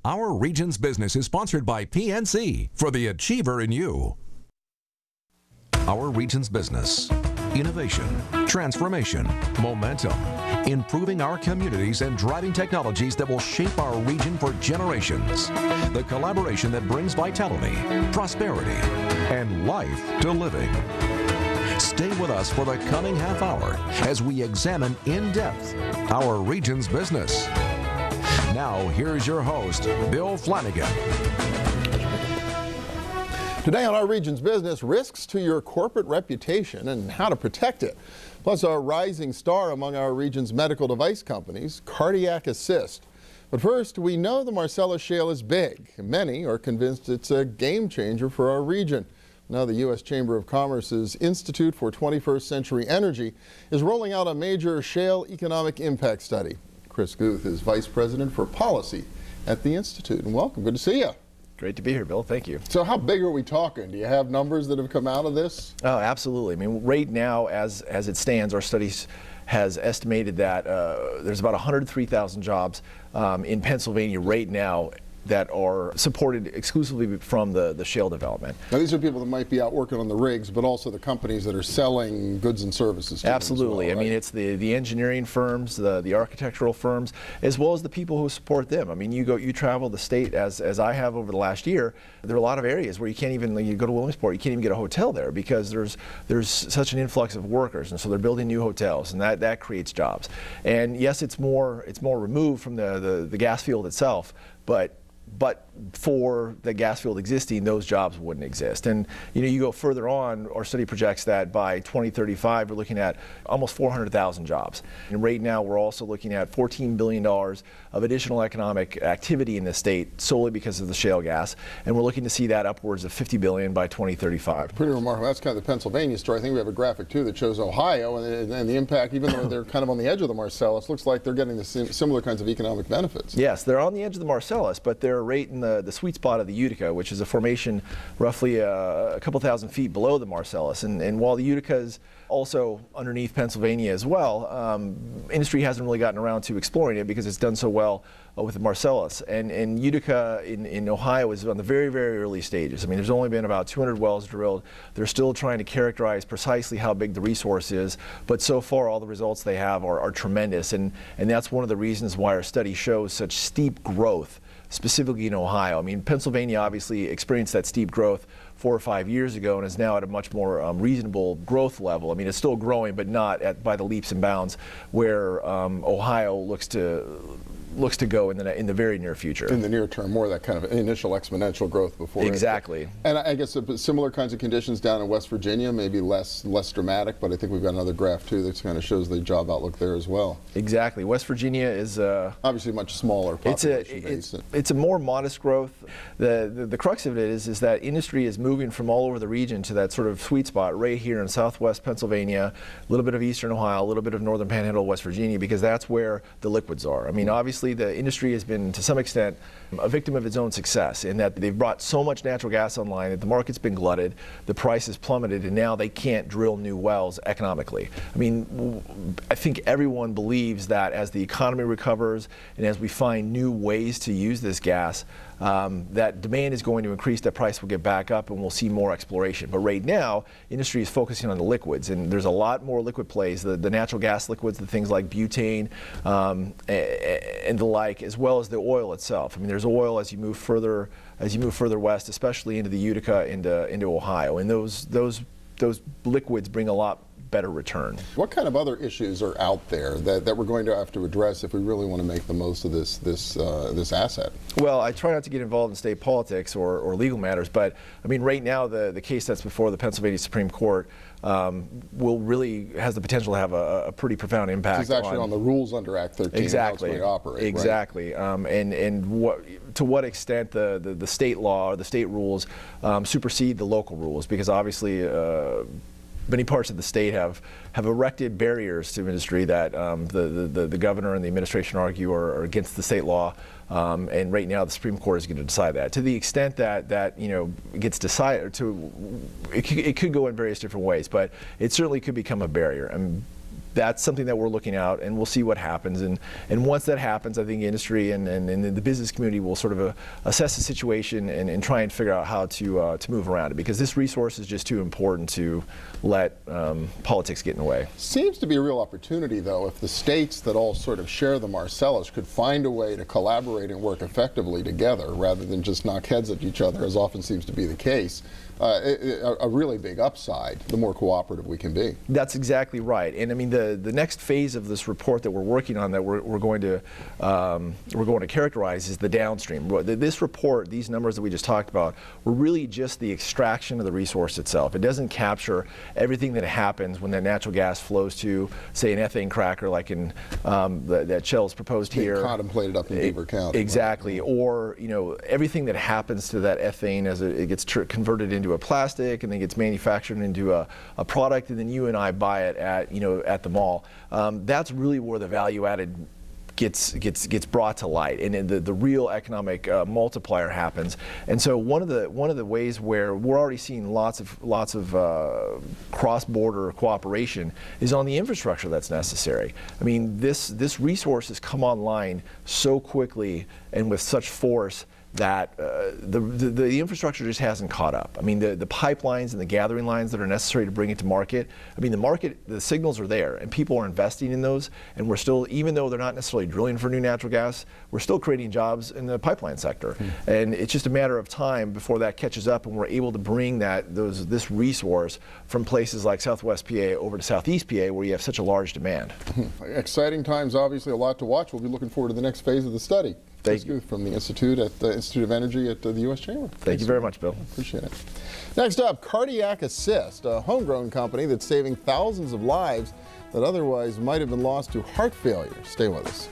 Our Region's Business is sponsored by PNC for the achiever in you. Our Region's Business. Innovation, transformation, momentum, improving our communities and driving technologies that will shape our region for generations. The collaboration that brings vitality, prosperity, and life to living. Stay with us for the coming half hour as we examine in depth our region's business. Now, here's your host, Bill Flanagan. Today on Our Region's Business, risks to your corporate reputation and how to protect it. Plus, our rising star among our region's medical device companies, cardiac assist. But first, we know the Marcellus Shale is big. Many are convinced it's a game changer for our region. Now, the U.S. Chamber of Commerce's Institute for 21st Century Energy is rolling out a major shale economic impact study. Chris Guth is Vice President for Policy at the Institute. And welcome. Good to see you. Great to be here, Bill. Thank you. So how big are we talking? Do you have numbers that have come out of this? Oh, absolutely. I mean, right now, as it stands, our studies has estimated that there's about 103,000 jobs in Pennsylvania right now that are supported exclusively from the shale development. Now, these are people that might be out working on the rigs, but also the companies that are selling goods and services to Absolutely. them as well, right? I mean, it's the engineering firms, the architectural firms, as well as the people who support them. I mean, you travel the state as I have over the last year. There are a lot of areas where you can't even, you go to Williamsport, you can't even get a hotel there because there's such an influx of workers, and so they're building new hotels, and that creates jobs. And yes, it's more removed from the gas field itself, but for the gas field existing, those jobs wouldn't exist. And you go further on, our study projects that by 2035, we're looking at almost 400,000 jobs. And right now, we're also looking at $14 billion of additional economic activity in the state solely because of the shale gas. And we're looking to see that upwards of $50 billion by 2035. Pretty remarkable. That's kind of the Pennsylvania story. I think we have a graphic, too, that shows Ohio and the impact, even though they're kind of on the edge of the Marcellus, looks like they're getting the similar kinds of economic benefits. Yes, they're on the edge of the Marcellus, but they're right in the sweet spot of the Utica, which is a formation roughly a couple thousand feet below the Marcellus. And while the Utica is also underneath Pennsylvania as well, industry hasn't really gotten around to exploring it because it's done so well with the Marcellus. And Utica in Ohio is on the very, very early stages. I mean, there's only been about 200 wells drilled. They're still trying to characterize precisely how big the resource is, but so far all the results they have are tremendous. And that's one of the reasons why our study shows such steep growth, specifically in Ohio. I mean, Pennsylvania obviously experienced that steep growth 4 or 5 years ago and is now at a much more reasonable growth level. I mean, it's still growing, but not by the leaps and bounds where Ohio looks to go in the very near future. In the near term, more of that kind of initial exponential growth before. Exactly. And I guess similar kinds of conditions down in West Virginia, maybe less dramatic, but I think we've got another graph too that kind of shows the job outlook there as well. Exactly. West Virginia is obviously much smaller population base. It's a more modest growth. The crux of it is that industry is moving from all over the region to that sort of sweet spot right here in southwest Pennsylvania, a little bit of eastern Ohio, a little bit of northern Panhandle, West Virginia, because that's where the liquids are. I mean, obviously the industry has been, to some extent, a victim of its own success in that they've brought so much natural gas online that the market's been glutted, the price has plummeted, and now they can't drill new wells economically. I mean, I think everyone believes that as the economy recovers and as we find new ways to use this gas, that demand is going to increase, that price will get back up, and we'll see more exploration. But right now, industry is focusing on the liquids, and there's a lot more liquid plays, the natural gas liquids, the things like butane and the like, as well as the oil itself. I mean, there's oil as you move further west, especially into the Utica, into Ohio, and those liquids bring a lot better return. What kind of other issues are out there that we're going to have to address if we really want to make the most of this asset? Well, I try not to get involved in state politics or legal matters, but I mean, right now the case that's before the Pennsylvania Supreme Court has the potential to have a pretty profound impact. It's actually on the rules under Act 13. Exactly. How it's going to operate. Exactly. Right? And to what extent the state law or the state rules supersede the local rules, because obviously many parts of the state have erected barriers to industry that the governor and the administration argue are against the state law. And right now the Supreme Court is going to decide that. To the extent that gets decided, it could go in various different ways, but it certainly could become a barrier. And that's something that we're looking at, and we'll see what happens. And once that happens, I think industry and the business community will sort of assess the situation and try and figure out how to move around it, because this resource is just too important to let politics get in the way. Seems to be a real opportunity, though, if the states that all sort of share the Marcellus could find a way to collaborate and work effectively together rather than just knock heads at each other, as often seems to be the case. A really big upside, the more cooperative we can be. That's exactly right. And I mean, the next phase of this report that we're working on, that we're going to characterize, is the downstream. This report, these numbers that we just talked about, were really just the extraction of the resource itself. It doesn't capture everything that happens when that natural gas flows to, say, an ethane cracker, like in that Shale's proposed here. Contemplated up in Beaver County. Exactly. Right. Or everything that happens to that ethane as it gets converted into a plastic and then gets manufactured into a product, and then you and I buy it at the mall. That's really where the value added gets brought to light, and the real economic multiplier happens. And so one of the ways where we're already seeing lots of cross-border cooperation is on the infrastructure that's necessary. I mean, this resource has come online so quickly and with such force that the infrastructure just hasn't caught up. I mean, the pipelines and the gathering lines that are necessary to bring it to market, I mean, the signals are there, and people are investing in those, and we're still, even though they're not necessarily drilling for new natural gas, we're still creating jobs in the pipeline sector. And it's just a matter of time before that catches up and we're able to bring this resource from places like Southwest PA over to Southeast PA, where you have such a large demand. Exciting times, obviously a lot to watch. We'll be looking forward to the next phase of the study. Thank you. From the Institute at the Institute of Energy at the U.S. Chamber. Thank you very much, Bill. Appreciate it. Next up, Cardiac Assist, a homegrown company that's saving thousands of lives that otherwise might have been lost to heart failure. Stay with us.